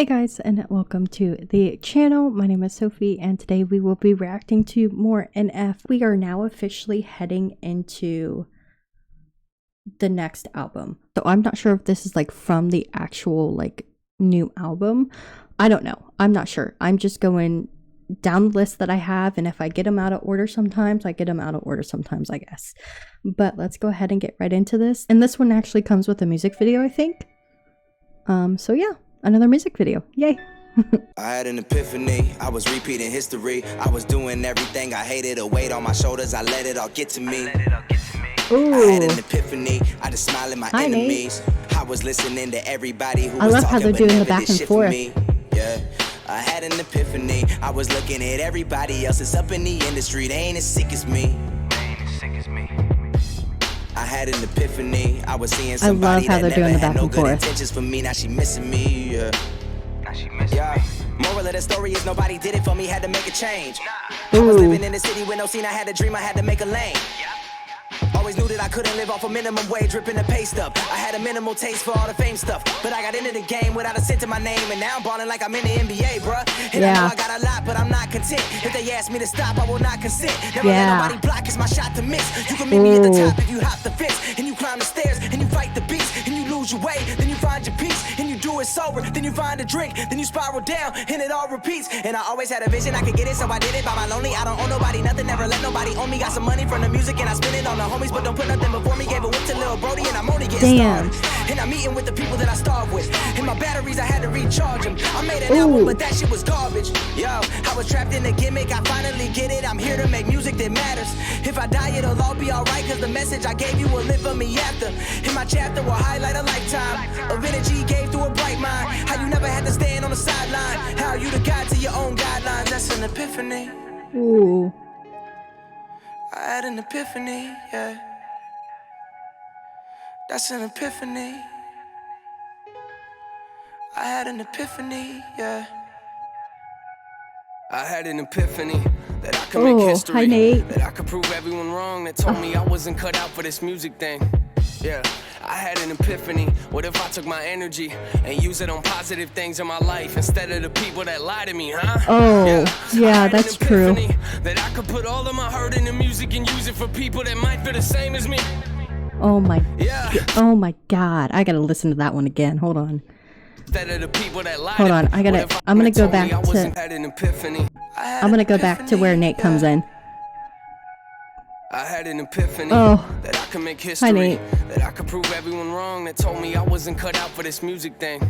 Hey guys, and welcome to the channel. My name is Sophie, and today we will be reacting to more NF. We are now officially heading into the next album. So I'm not sure if this is like from the actual like new album. I don't know. I'm not sure. I'm just going down the list that I have, and if I get them out of order sometimes, I get them out of order sometimes, I guess. But let's go ahead and get right into this. And this one actually comes with a music video, I think. So yeah. Another music video. Yay. I had an epiphany, I was repeating history. I was doing everything I hated, a weight on my shoulders, I let it all get to me. Ooh. I had an epiphany, I just smile at my enemies. Nate. I was listening to everybody who I was love how talking, they're doing the but back never did and shit for forth. me. Yeah. I had an epiphany, I was looking at everybody else that's up in the industry. They ain't as sick as me. I had an epiphany. I was seeing somebody that never had no good intentions for me. Now she missing me. Yeah. Moral of the story is nobody did it for me. Had to make a change. I was living in the city with no scene. I had a dream. I had to make a lane. Always knew that I couldn't live off a minimum wage, ripping the pay stub. I had a minimal taste for all the fame stuff, but I got into the game without a cent to my name, and now I'm balling like I'm in the NBA, bruh. And I know I got a lot, but I'm not content. If they ask me to stop, I will not consent. Never let nobody block, it's my shot to miss. You can meet me at the top if you hop the fence, and you climb the stairs, and you fight the beast, and you lose your way, then you find your peace, and you do it sober, then you find a drink, then you spiral down, and it all repeats. And I always had a vision I could get it, so I did it by my lonely. I don't owe nobody nothing, never let nobody own me. Got some money from the music, and I spend it on the homies, but don't put nothing before me. Gave a whip to Lil Brody, and I'm only getting started. And I'm eating with the people that I starve with. And my batteries, I had to recharge them. I made an album, but that shit was garbage. Yo, I was trapped in the gimmick. I finally get it. I'm here to make music that matters. If I die, it'll all be alright, cause the message I gave you will live for me after. And my chapter will highlight a lifetime of energy gave through a bright mind. How you never had to stand on the sideline. How you the guide to your own guidelines. That's an epiphany. Ooh. I had an epiphany, yeah. That's an epiphany. I had an epiphany, yeah. I had an epiphany that I could make history. Hi, Nate. That I could prove everyone wrong that told me I wasn't cut out for this music thing. Yeah, I had an epiphany. What if I took my energy and use it on positive things in my life instead of the people that lie to me, huh? Oh, yeah, that's true. That I could put all of my hurt in the music and use it for people that might feel the same as me. Oh my, oh my God. I gotta listen to that one again. Hold on. Hold on, I'm gonna go back to where Nate comes in. I had an epiphany that I could make history. Hi, Nate. That I could prove everyone wrong that told me I wasn't cut out for this music thing.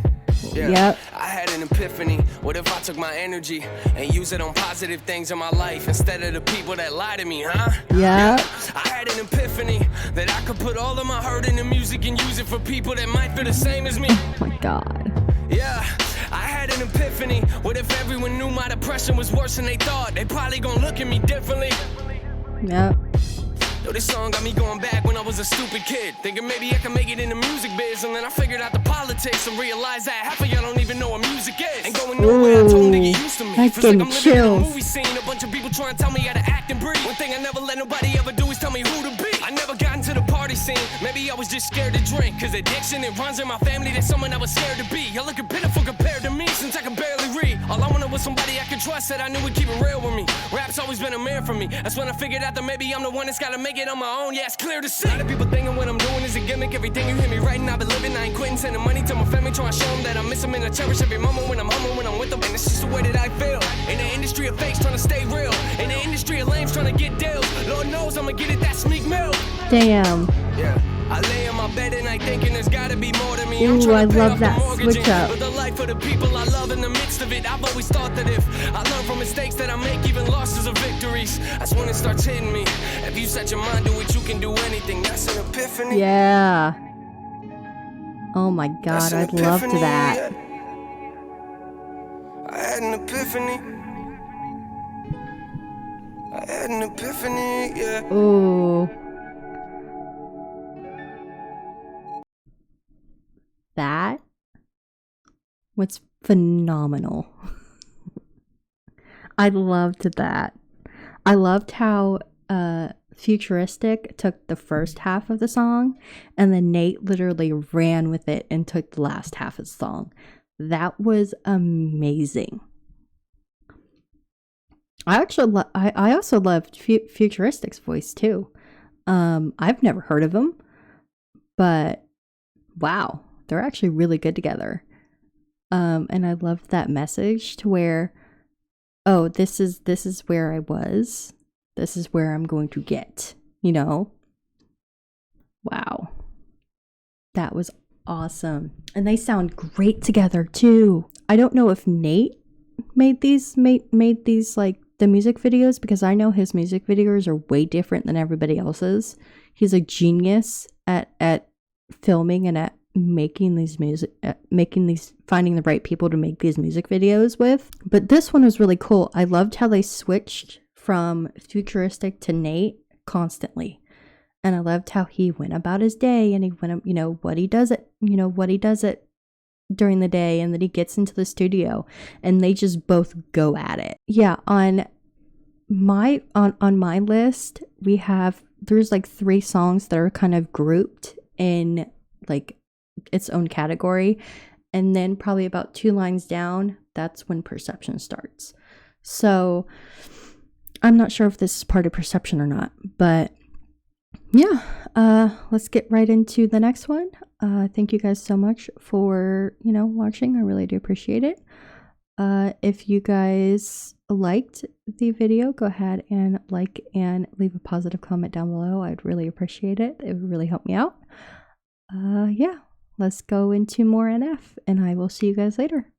Yeah. Yep. I had an epiphany. What if I took my energy and use it on positive things in my life instead of the people that lie to me, huh? Yeah. I had an epiphany that I could put all of my hurt in the music and use it for people that might feel the same as me. Oh my God. Yeah, I had an epiphany. What if everyone knew my depression was worse than they thought? They probably gonna look at me differently. Yep. Yo, this song got me going back when I was a stupid kid, thinking maybe I could make it in the music biz, and then I figured out the politics and realized that half of y'all don't even know what music is. Ain't going nowhere, I told them to get used to me. That's Feels like I'm living in a chills. movie scene, a bunch of people trying to tell me how to act and breathe. One thing I never let nobody ever do is tell me who to be. I never got into the party scene, maybe I was just scared to drink, cause addiction, it runs in my family, that's someone I was scared to be. Y'all looking pitiful compared to me, since I can barely read. All I wanted was somebody I could trust, that I knew would keep it real with me. Rap's always been a mirror for me, that's when I figured out that maybe I'm the one that's gotta make it on my own. Yeah, it's clear to see. A lot of people thinking what I'm doing is a gimmick. Everything you hear me writing, I've been living. I ain't quitting, sending money to my family, trying to show them that I miss them, and I cherish every moment when I'm home, when I'm with them. And it's just the way that I feel. In the industry of fakes, trying to stay real. In the industry of lames, trying to get deals. Lord knows I'ma get it, that sneak milk. Damn. Yeah. I lay in my bed and I thinking there's gotta be more to me. Ooh, I love that switch up. But the life of the people I love in the midst of it, I've always thought that if I learn from mistakes that I make, even losses are victories. That's when it starts hitting me. If you set your mind to it, you can do anything. That's an epiphany. Yeah. Oh my God, I'd love to that. I had an epiphany. I had an epiphany, yeah. Ooh. That was phenomenal. I loved that. I loved how Futuristic took the first half of the song, and then Nate literally ran with it and took the last half of the song. That was amazing. I also loved Futuristic's voice too. I've never heard of them, but wow, they're actually really good together. And I loved that message to where, oh, this is where I was. This is where I'm going to get, you know? Wow. That was awesome. And they sound great together too. I don't know if Nate made these like the music videos, because I know his music videos are way different than everybody else's. He's a genius at filming and at making these finding the right people to make these music videos with. But this one was really cool. I loved how they switched from Futuristic to Nate constantly. And I loved how he went about his day, and he went, what he does it during the day, and then he gets into the studio and they just both go at it. Yeah, on my list, there's like 3 songs that are kind of grouped in like its own category, and then probably about 2 lines down, that's when Perception starts. So I'm not sure if this is part of Perception or not, but yeah, let's get right into the next one. Thank you guys so much for, watching. I really do appreciate it. If you guys liked the video, go ahead and like and leave a positive comment down below. I'd really appreciate it. It would really help me out. Yeah, let's go into more NF, and I will see you guys later.